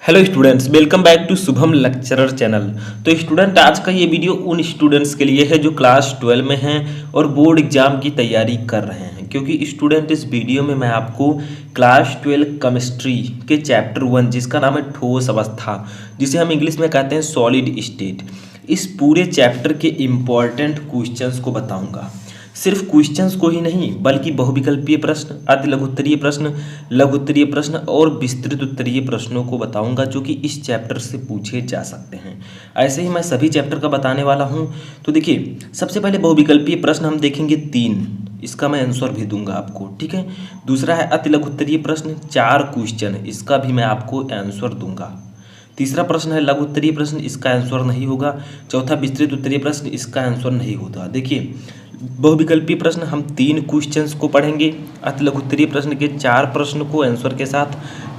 Hello students, welcome back to Shubham lecturer channel. तो student, आज का ये वीडियो उन स्टूडेंट्स के लिए है जो क्लास 12 में हैं और बोर्ड एग्जाम की तैयारी कर रहे हैं, क्योंकि स्टूडेंट इस वीडियो में मैं आपको क्लास 12 केमिस्ट्री के चैप्टर 1 जिसका नाम है ठोस अवस्था, जिसे हम इंग्लिश में कहते हैं सॉलिड स्टेट, इस पूरे चैप्टर के इम्पॉर्टेंट क्वेश्चंस को बताऊंगा। सिर्फ क्वेश्चंस को ही नहीं बल्कि बहुविकल्पीय प्रश्न, अति लघुत्तरीय प्रश्न, लघुत्तरीय प्रश्न और विस्तृत उत्तरीय प्रश्नों को बताऊंगा जो कि इस चैप्टर से पूछे जा सकते हैं। ऐसे ही मैं सभी चैप्टर का बताने वाला हूं। तो देखिए, सबसे पहले बहुविकल्पीय प्रश्न हम देखेंगे 3, इसका मैं आंसर भी दूंगा आपको, ठीक है। दूसरा है अति लघुत्तरीय प्रश्न, 4 क्वेश्चन, इसका भी मैं आपको आंसर दूंगा। तीसरा प्रश्न है लघु उत्तरीय प्रश्न, इसका आंसर नहीं होगा। चौथा विस्तृत उत्तरीय प्रश्न, इसका आंसर नहीं होता। देखिए, बहुविकल्पीय प्रश्न हम 3 क्वेश्चंस को पढ़ेंगे, अति लघु उत्तरीय प्रश्न के 4 प्रश्न को आंसर के साथ,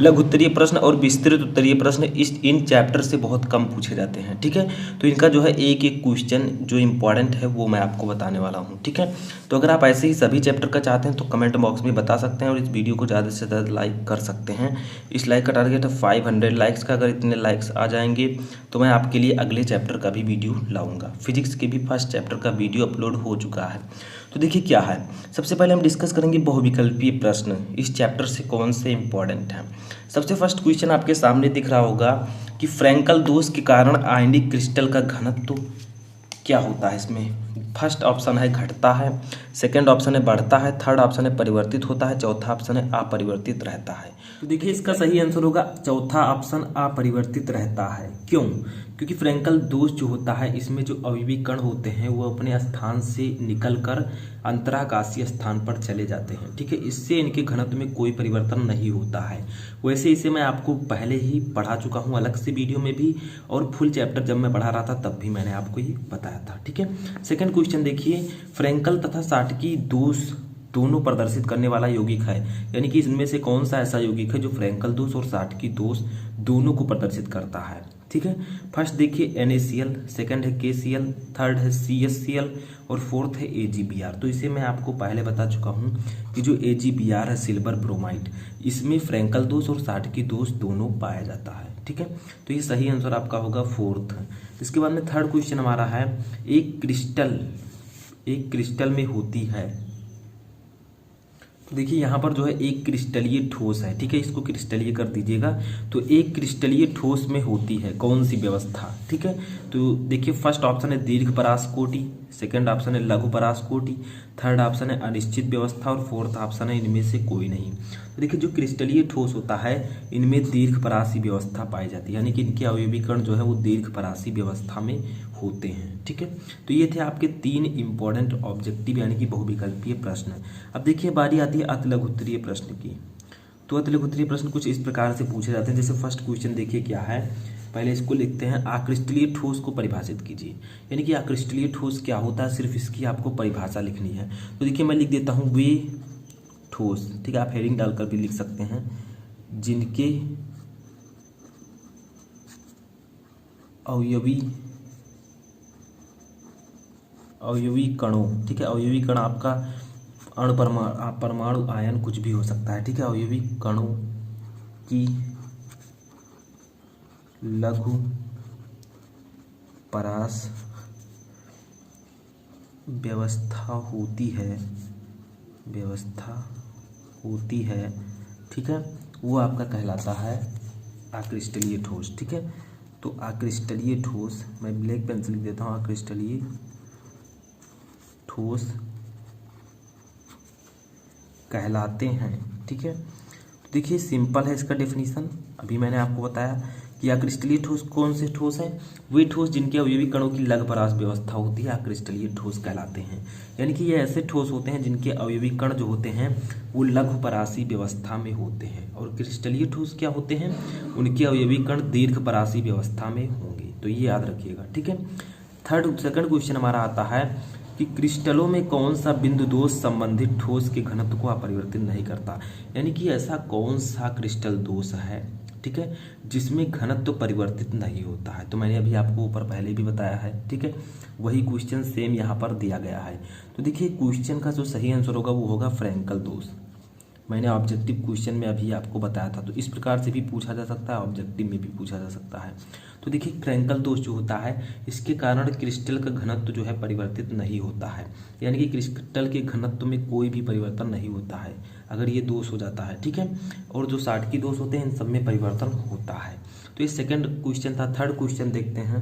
लघु उत्तरीय प्रश्न और विस्तृत उत्तरीय प्रश्न इन चैप्टर से बहुत कम पूछे जाते हैं, ठीक है। तो इनका जो है एक एक क्वेश्चन जो इंपॉर्टेंट है वो मैं आपको बताने वाला हूँ, ठीक है। तो अगर आप ऐसे ही सभी चैप्टर का चाहते हैं तो कमेंट बॉक्स में बता सकते हैं और इस वीडियो को ज़्यादा से ज़्यादा लाइक कर सकते हैं। इस लाइक का टारगेट है 500 लाइक्स का। अगर इतने लाइक्स आ जाएंगे तो मैं आपके लिए अगले चैप्टर का भी वीडियो लाऊंगा। फिजिक्स के भी फर्स्ट चैप्टर का वीडियो अपलोड हो चुका है। तो देखिए क्या है, सबसे पहले हम डिस्कस करेंगे बहुविकल्पीय प्रश्न इस चैप्टर से कौन से इंपॉर्टेंट हैं। सबसे फर्स्ट क्वेश्चन आपके सामने दिख रहा होगा कि फ्रैंकल दोष के कारण आयनिक क्रिस्टल का घनत्व क्या होता है। इसमें फर्स्ट ऑप्शन है घटता है, सेकंड ऑप्शन है बढ़ता है, थर्ड ऑप्शन है परिवर्तित होता है, चौथा ऑप्शन है अपरिवर्तित रहता है। तो देखिए, इसका सही आंसर होगा चौथा ऑप्शन अपरिवर्तित रहता है। क्यों? क्योंकि फ्रैंकल दोष जो होता है, इसमें जो अवयवी कण होते हैं वो अपने स्थान से निकलकर अंतराकाशीय स्थान पर चले जाते हैं, ठीक है। इससे इनके घनत्व में कोई परिवर्तन नहीं होता है। वैसे इसे मैं आपको पहले ही पढ़ा चुका हूँ अलग से वीडियो में भी, और फुल चैप्टर जब मैं पढ़ा रहा था तब भी मैंने आपको ये बताया था, ठीक है। सेकंड क्वेश्चन देखिए, फ्रैंकल तथा साटकी दोष दोनों प्रदर्शित करने वाला यौगिक है, यानी कि इनमें से कौन सा ऐसा यौगिक है जो फ्रैंकल दोष और साटकी दोष दोनों को प्रदर्शित करता है, ठीक है। फर्स्ट देखिए NaCl, सेकंड है KCl, थर्ड है CSCl और फोर्थ है AgBr। तो इसे मैं आपको पहले बता चुका हूँ कि जो AgBr है सिल्वर ब्रोमाइड, इसमें फ्रैंकल दोष और साटकी दोष दोनों पाया जाता है, ठीक है। तो ये सही आंसर आपका होगा फोर्थ। इसके बाद में थर्ड क्वेश्चन हमारा है, एक क्रिस्टल में होती है। तो देखिए यहाँ पर जो है एक क्रिस्टलीय ठोस है, ठीक है, इसको क्रिस्टलीय कर दीजिएगा। तो एक क्रिस्टलीय ठोस में होती है कौन सी व्यवस्था, ठीक है। तो देखिए, फर्स्ट ऑप्शन है दीर्घ परासकोटि, सेकंड ऑप्शन है लघु परासकोटि, थर्ड ऑप्शन है अनिश्चित व्यवस्था और फोर्थ ऑप्शन है इनमें से कोई नहीं। तो देखिए, जो क्रिस्टलीय ठोस होता है इनमें दीर्घ परासी व्यवस्था पाई जाती है, यानी कि इनके अवयवी कण जो है वो दीर्घ परासी व्यवस्था में होते हैं, ठीक है। तो ये थे आपके 3 इंपॉर्टेंट ऑब्जेक्टिव यानी कि बहुविकल्पीय प्रश्न। अब देखिए, बारी आती है अति लघुत्तरीय प्रश्न की। तो अति लघुत्तरीय प्रश्न कुछ इस प्रकार से पूछे जाते हैं। जैसे फर्स्ट क्वेश्चन देखिए क्या है, पहले इसको लिखते हैं, आक्रिस्टलीय ठोस को परिभाषित कीजिए। यानी कि आक्रिस्टलीय ठोस क्या होता है, सिर्फ इसकी आपको परिभाषा लिखनी है। तो देखिए, मैं लिख देता हूँ वे ठोस, ठीक है, आप हेडिंग डालकर भी लिख सकते हैं, जिनके अवयवी कणों, ठीक है, अवयवी कण आपका अणु परमाणु आयन कुछ भी हो सकता है, ठीक है, अवयवी कणों की लघु परास व्यवस्था होती है, ठीक है, वो आपका कहलाता है आक्रिस्टलीय ठोस, ठीक है। तो आक्रिस्टलीय ठोस, मैं ब्लैक पेन से लिख देता हूँ, आक्रिस्टलीय ठोस कहलाते हैं, ठीक है। तो देखिए, सिंपल है इसका डेफिनेशन, अभी मैंने आपको बताया कि आक्रिस्टलीय ठोस कौन से ठोस हैं, वे ठोस जिनके अवयवी कणों की लघु परास व्यवस्था होती है आक्रिस्टलीय ठोस कहलाते हैं। यानी कि ये ऐसे ठोस होते हैं जिनके अवयवी कण जो होते हैं वो लघु परासी व्यवस्था में होते हैं, और क्रिस्टलीय ठोस क्या होते हैं, उनके अवयवी कण दीर्घ परासी व्यवस्था में होंगे। तो ये याद रखिएगा, ठीक है। सेकंड क्वेश्चन हमारा आता है कि क्रिस्टलों में कौन सा बिंदु दोष संबंधित ठोस के घनत्व को अपरिवर्तित नहीं करता। यानी कि ऐसा कौन सा क्रिस्टल दोष है, ठीक है, जिसमें घनत्व परिवर्तित नहीं होता है। तो मैंने अभी आपको ऊपर पहले भी बताया है, ठीक है, वही क्वेश्चन सेम यहाँ पर दिया गया है। तो देखिए, क्वेश्चन का जो सही आंसर होगा वो होगा फ्रैंकल दोष, मैंने ऑब्जेक्टिव क्वेश्चन में अभी आपको बताया था। तो इस प्रकार से भी पूछा जा सकता है, ऑब्जेक्टिव में भी पूछा जा सकता है। तो देखिए फ्रैंकल दोष जो होता है, इसके कारण क्रिस्टल का घनत्व जो है परिवर्तित नहीं होता है, यानी कि क्रिस्टल के घनत्व में कोई भी परिवर्तन नहीं होता है अगर ये दोष हो जाता है, ठीक है। और जो साटकी दोष होते हैं इन सब में परिवर्तन होता है। तो ये सेकंड क्वेश्चन था। थर्ड क्वेश्चन देखते हैं।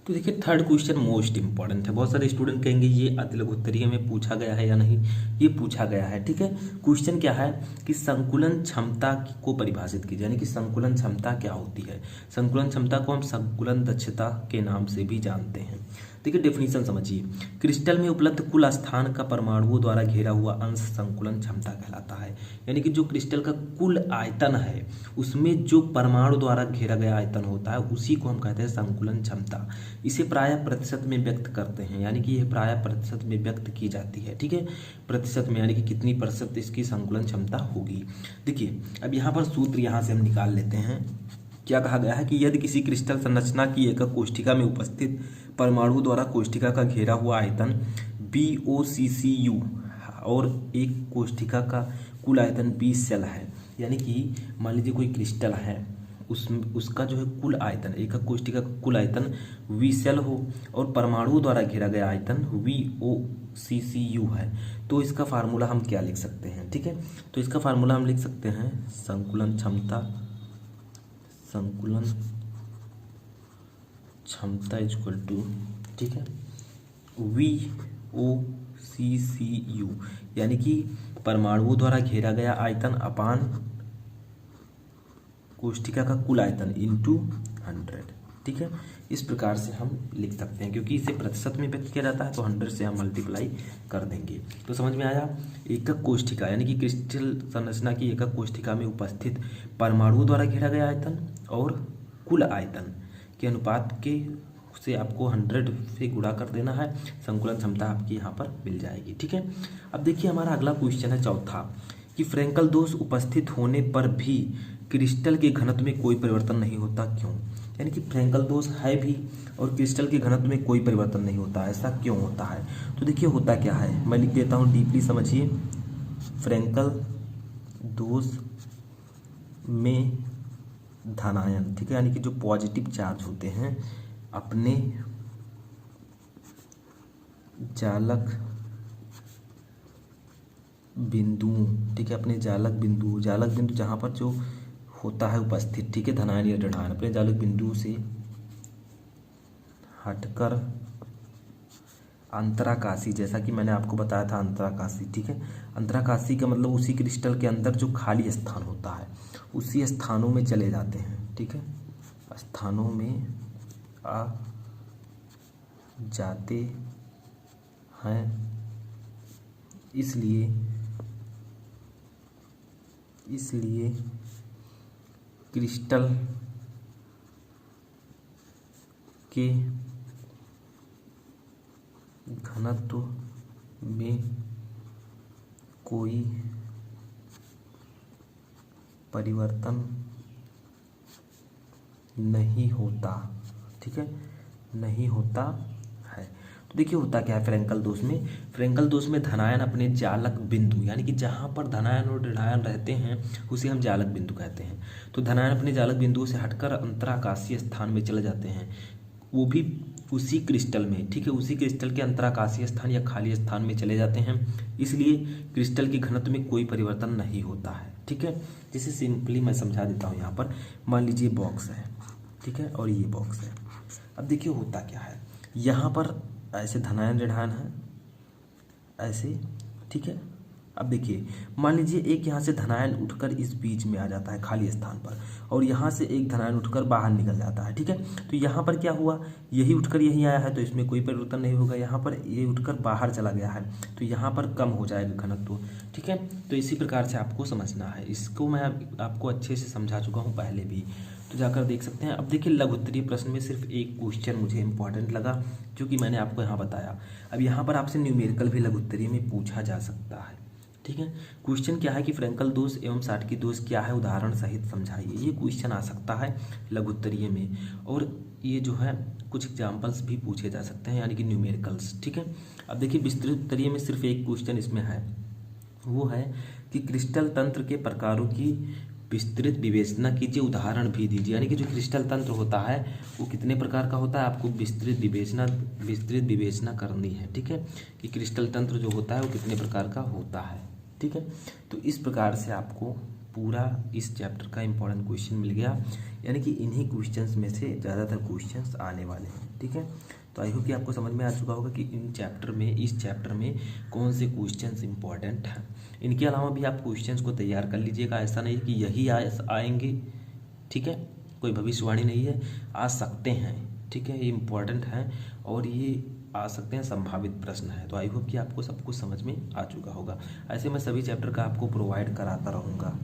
तो देखिए थर्ड क्वेश्चन मोस्ट इंपॉर्टेंट है। बहुत सारे स्टूडेंट कहेंगे ये अति लघु उत्तरीय में पूछा गया है या नहीं, ये पूछा गया है, ठीक है। क्वेश्चन क्या है कि संकुलन क्षमता को परिभाषित कीजिए, यानी कि संकुलन क्षमता क्या होती है। संकुलन क्षमता को हम संकुलन दक्षता के नाम से भी जानते हैं। देखिए डेफिनेशन समझिए, क्रिस्टल में उपलब्ध कुल स्थान का परमाणुओं द्वारा घेरा हुआ अंश संकुलन क्षमता कहलाता है। यानी कि जो क्रिस्टल का कुल आयतन है उसमें जो परमाणु द्वारा घेरा गया आयतन होता है उसी को हम कहते हैं संकुलन क्षमता। इसे प्रायः प्रतिशत में व्यक्त करते हैं, यानी कि यह प्रायः प्रतिशत में व्यक्त की जाती है, ठीक है। प्रतिशत में यानी कि कितनी प्रतिशत इसकी संकुलन क्षमता होगी। देखिए अब यहाँ पर सूत्र यहाँ से हम निकाल लेते हैं। क्या कहा गया है कि यदि किसी क्रिस्टल संरचना की एकक कोष्ठिका में उपस्थित परमाणु द्वारा कोष्ठिका का घेरा हुआ आयतन BOCCU और एक कोष्ठिका का कुल आयतन B सेल है, यानी कि मान लीजिए कोई क्रिस्टल है उसका जो है कुल आयतन, एकक कोष्ठिका का कुल आयतन V सेल हो और परमाणु द्वारा घेरा गया आयतन VOCCU है, तो इसका फार्मूला हम क्या लिख सकते हैं, ठीक है। तो इसका फार्मूला हम लिख सकते हैं संकुलन क्षमता इक्वल टू, ठीक है, VOCCU, यानी कि परमाणुओं द्वारा घेरा गया आयतन अपान कोष्ठिका का कुल आयतन इंटू 100, ठीक है। इस प्रकार से हम लिख सकते हैं, क्योंकि इसे प्रतिशत में व्यक्त किया जाता है तो 100 से हम मल्टीप्लाई कर देंगे। तो समझ में आया। एकक कोष्ठिका यानी कि क्रिस्टल संरचना की एकक कोष्ठिका में उपस्थित परमाणुओं द्वारा घेरा गया आयतन और कुल आयतन के अनुपात के से आपको 100 से गुणा कर देना है, संकुलन क्षमता आपकी यहाँ पर मिल जाएगी, ठीक है। अब देखिए हमारा अगला क्वेश्चन है चौथा, कि फ्रैंकल दोष उपस्थित होने पर भी क्रिस्टल के घनत्व में कोई परिवर्तन नहीं होता, क्यों। यानी कि फ्रैंकल दोष है भी और क्रिस्टल के घनत्व में कोई परिवर्तन नहीं होता, ऐसा क्यों होता है। तो देखिए होता क्या है, मैं लिख देता हूँ, डीपली समझिए। फ्रैंकल दोष में धनायन, ठीक है, यानी कि जो पॉजिटिव चार्ज होते हैं अपने जालक बिंदुओं, ठीक है, अपने जालक बिंदु जहाँ पर जो होता है उपस्थित, ठीक है, धनायन या ऋणायन अपने जालक बिंदु से हटकर अंतराकाशी, जैसा कि मैंने आपको बताया था अंतराकाशी, ठीक है। अंतराकाशी का मतलब उसी क्रिस्टल के अंदर जो खाली स्थान होता है उसी स्थानों में चले जाते हैं, ठीक है, स्थानों में आ जाते हैं। इसलिए क्रिस्टल के घनत्व में कोई परिवर्तन नहीं होता, ठीक है, नहीं होता है। तो देखिए होता क्या है फ्रैंकल दोष में, फ्रैंकल दोष में धनायन अपने जालक बिंदु, यानी कि जहाँ पर धनायन और ऋणायन रहते हैं उसे हम जालक बिंदु कहते हैं। तो धनायन अपने जालक बिंदुओं से हटकर अंतराकाशीय स्थान में चले जाते हैं, वो भी उसी क्रिस्टल में, ठीक है, उसी क्रिस्टल के अंतराकाशीय स्थान या खाली स्थान में चले जाते हैं, इसलिए क्रिस्टल के घनत्व में कोई परिवर्तन नहीं होता है, ठीक है। जिसे सिंपली मैं समझा देता हूँ। यहाँ पर मान लीजिए बॉक्स है, ठीक है, और ये बॉक्स है। अब देखिए होता क्या है, यहाँ पर ऐसे धनायन ऋणायन है ऐसे, ठीक है। अब देखिए मान लीजिए एक यहाँ से धनायन उठकर इस बीच में आ जाता है खाली स्थान पर, और यहाँ से एक धनायन उठकर बाहर निकल जाता है, ठीक है। तो यहाँ पर क्या हुआ, यही उठकर यहीं आया है तो इसमें कोई परिवर्तन नहीं होगा। यहाँ पर ये उठकर बाहर चला गया है तो यहाँ पर कम हो जाएगा घनत्व, ठीक है। तो इसी प्रकार से आपको समझना है, इसको मैं आपको अच्छे से समझा चुका हूँ पहले भी, तो जाकर देख सकते हैं। अब देखिए लघु उत्तरीय प्रश्न में सिर्फ एक क्वेश्चन मुझे इंपॉर्टेंट लगा जो कि मैंने आपको यहाँ बताया। अब यहाँ पर आपसे न्यूमेरिकल भी लघु उत्तरीय में पूछा जा सकता है, ठीक है। क्वेश्चन क्या है कि फ्रैंकल दोष एवं साटकी दोष क्या है, उदाहरण सहित समझाइए। ये क्वेश्चन आ सकता है लघु उत्तरीय में, और ये जो है कुछ एग्जाम्पल्स भी पूछे जा सकते हैं, यानी कि न्यूमेरिकल्स, ठीक है। अब देखिए विस्तृत उत्तरीय में सिर्फ एक क्वेश्चन इसमें है, वो है कि क्रिस्टल तंत्र के प्रकारों की विस्तृत विवेचना कीजिए, उदाहरण भी दीजिए। यानी कि जो क्रिस्टल तंत्र होता है वो कितने प्रकार का होता है, आपको विस्तृत विवेचना करनी है। ठीक है, कि क्रिस्टल तंत्र जो होता है वो कितने प्रकार का होता है। ठीक है, तो इस प्रकार से आपको पूरा इस चैप्टर का इंपॉर्टेंट क्वेश्चन मिल गया। यानी कि इन्हीं क्वेश्चंस में से ज़्यादातर क्वेश्चंस आने वाले हैं। ठीक है, तो आई होप कि आपको समझ में आ चुका होगा कि इस चैप्टर में कौन से क्वेश्चंस इंपॉर्टेंट हैं। इनके अलावा भी आप क्वेश्चंस को तैयार कर लीजिएगा, ऐसा नहीं कि यही आएंगे। ठीक है, कोई भविष्यवाणी नहीं है, आ सकते हैं। ठीक है, ये इम्पॉर्टेंट हैं और ये आ सकते हैं, संभावित प्रश्न है। तो आई होप कि आपको सब कुछ समझ में आ चुका होगा। ऐसे मैं सभी चैप्टर का आपको प्रोवाइड कराता रहूँगा।